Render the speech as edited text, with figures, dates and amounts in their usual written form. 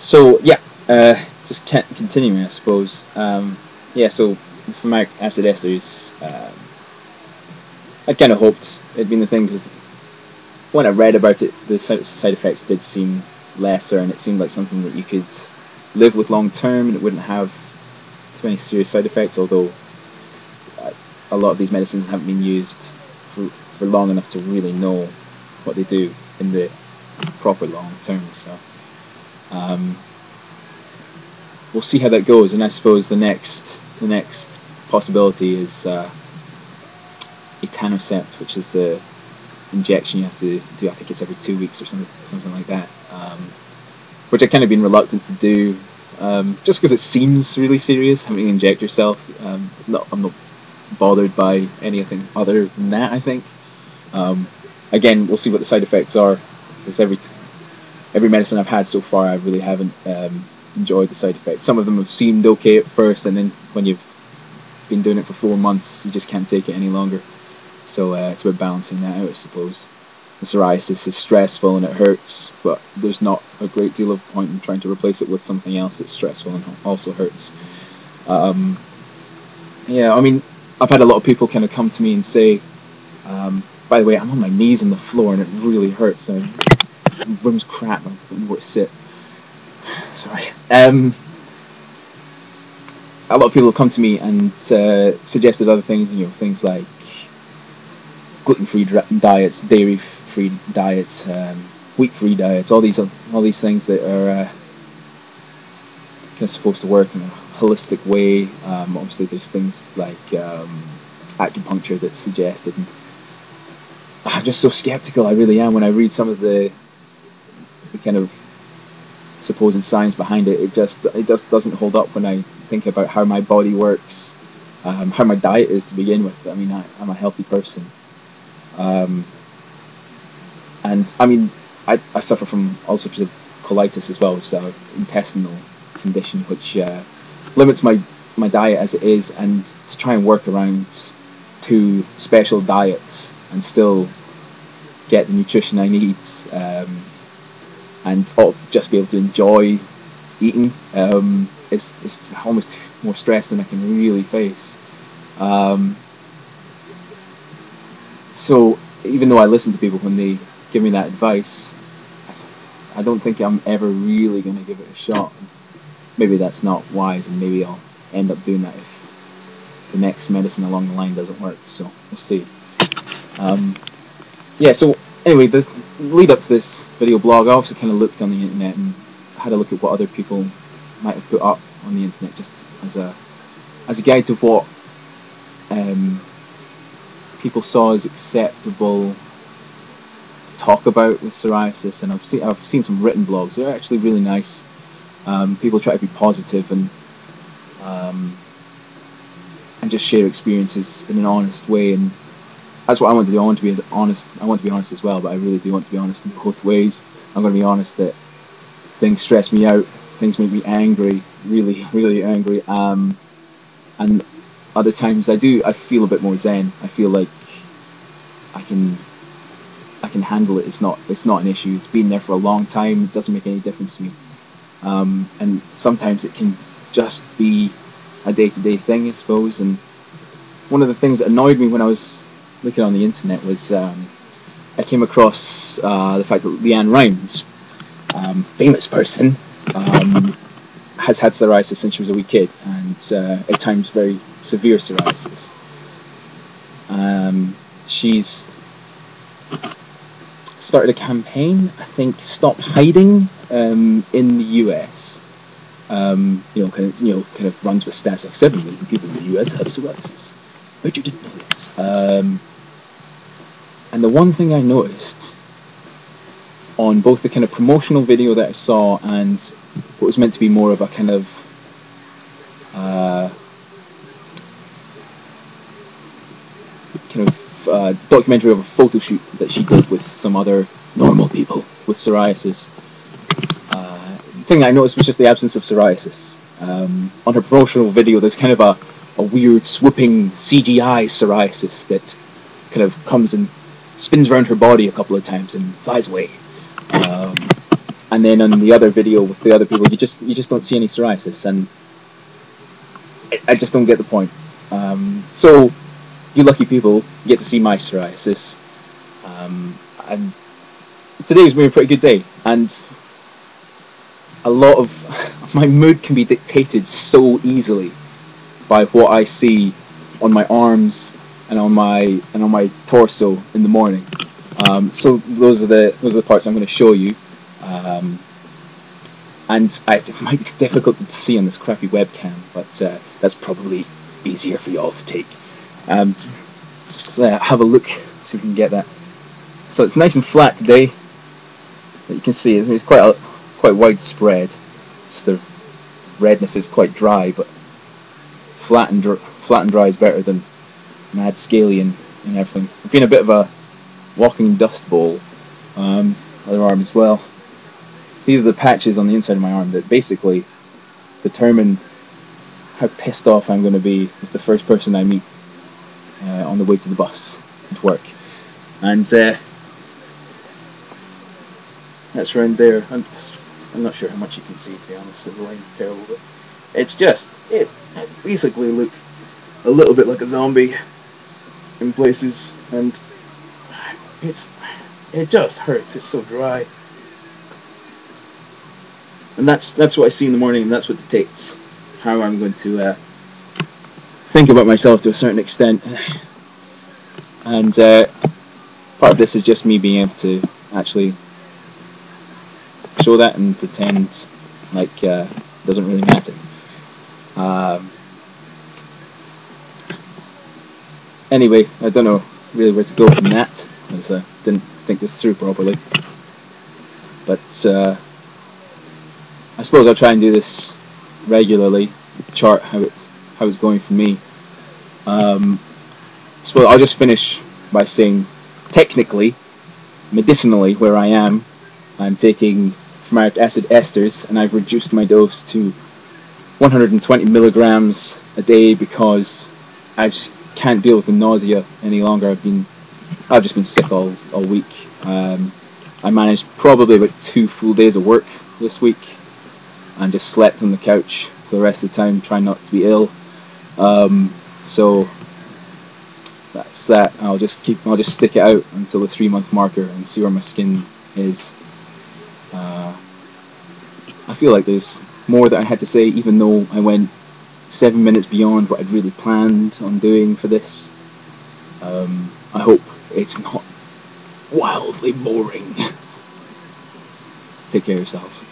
So yeah, just continuing, I suppose. Yeah, so for acid esters, I kind of hoped it'd been the thing, because when I read about it, the side effects did seem lesser, and it seemed like something that you could live with long term, and it wouldn't have too many serious side effects. Although a lot of these medicines haven't been used for long enough to really know what they do in the proper long term. So we'll see how that goes, and I suppose the next possibility is etanercept, which is the injection you have to do. I think it's every 2 weeks or something like that, which I've kind of been reluctant to do, just because it seems really serious having to inject yourself. I'm not bothered by anything other than that, I think. Again, we'll see what the side effects are, because every medicine I've had so far, I really haven't enjoyed the side effects. Some of them have seemed okay at first, and then when you've been doing it for 4 months, you just can't take it any longer. So it's about balancing that out, I suppose. The psoriasis is stressful and it hurts, but there's not a great deal of point in trying to replace it with something else that's stressful and also hurts. Yeah, I mean, I've had a lot of people kind of come to me and say, by the way, I'm on my knees on the floor and it really hurts. The room's crap, I don't know where to sit. Sorry. A lot of people have come to me and suggested other things, things like gluten-free diets, dairy-free diets, wheat-free diets, all these things that are kind of supposed to work in a holistic way. Obviously, there's things like acupuncture that's suggested. And I'm just so skeptical, I really am, when I read some of the kind of supposed science behind it. It just doesn't hold up when I think about how my body works, how my diet is to begin with. I mean, I'm a healthy person. And I mean, I suffer from ulcerative colitis as well, which is an intestinal condition which limits my diet as it is, and to try and work around 2 special diets and still get the nutrition I need, and just be able to enjoy eating, is almost more stress than I can really face. So even though I listen to people when they give me that advice, I don't think I'm ever really going to give it a shot. Maybe that's not wise, and maybe I'll end up doing that if the next medicine along the line doesn't work. So we'll see. Yeah, so anyway, the lead up to this video blog, I also kind of looked on the internet and had a look at what other people might have put up on the internet, just as a guide to what people saw as acceptable to talk about with psoriasis. And I've seen some written blogs. They're actually really nice. People try to be positive and just share experiences in an honest way, and that's what I want to do. I want to be honest as well, but I really do want to be honest in both ways. I'm going to be honest that things stress me out, things make me angry, really, really angry, and other times I feel a bit more zen. I feel like I can handle it. It's not an issue. It's been there for a long time. It doesn't make any difference to me. And sometimes it can just be a day-to-day thing, I suppose. And one of the things that annoyed me when I was looking on the internet was I came across the fact that Leanne Rimes, famous person, has had psoriasis since she was a wee kid, and at times very severe psoriasis. She's started a campaign, I think, Stop Hiding, in the US. Kind of runs with stats like 7 million people in the US have psoriasis. But you didn't know this. And the one thing I noticed on both the kind of promotional video that I saw and what was meant to be more of a kind of documentary of a photo shoot that she did with some other normal people with psoriasis, the thing I noticed was just the absence of psoriasis. On her promotional video, there's kind of a weird swooping CGI psoriasis that kind of comes and spins around her body a couple of times and flies away. and then on the other video with the other people, you just don't see any psoriasis, and I just don't get the point. So you lucky people get to see my psoriasis, and today's been a pretty good day, and a lot of my mood can be dictated so easily by what I see on my arms and on my torso in the morning. So those are the parts I'm going to show you, and it might be difficult to see on this crappy webcam, but that's probably easier for you all to take. Just have a look, see if we can get that. So it's nice and flat today. You can see it's quite widespread. Just the redness is quite dry, but flat and dry is better than mad scaly and everything. I've been a bit of a walking dust bowl. Other arm as well. These are the patches on the inside of my arm that basically determine how pissed off I'm going to be with the first person I meet on the way to the bus to work. And that's around there. I'm not sure how much you can see, to be honest. The line's terrible, but it basically look a little bit like a zombie in places, and it just hurts. It's so dry, and that's what I see in the morning, and that's what dictates how I'm going to think about myself to a certain extent. And part of this is just me being able to actually show that and pretend like it doesn't really matter. Anyway, I don't know really where to go from that, because I didn't think this through properly. But I suppose I'll try and do this regularly, chart how it's going for me. So I'll just finish by saying, technically, medicinally, where I am, I'm taking fumaric acid esters, and I've reduced my dose to 120 milligrams a day because I just can't deal with the nausea any longer. I've just been sick all week. I managed probably about 2 full days of work this week, and just slept on the couch for the rest of the time, trying not to be ill. So that's that. I'll just stick it out until the 3-month marker and see where my skin is. I feel like there's more that I had to say, even though I went 7 minutes beyond what I'd really planned on doing for this. I hope it's not wildly boring. Take care of yourselves.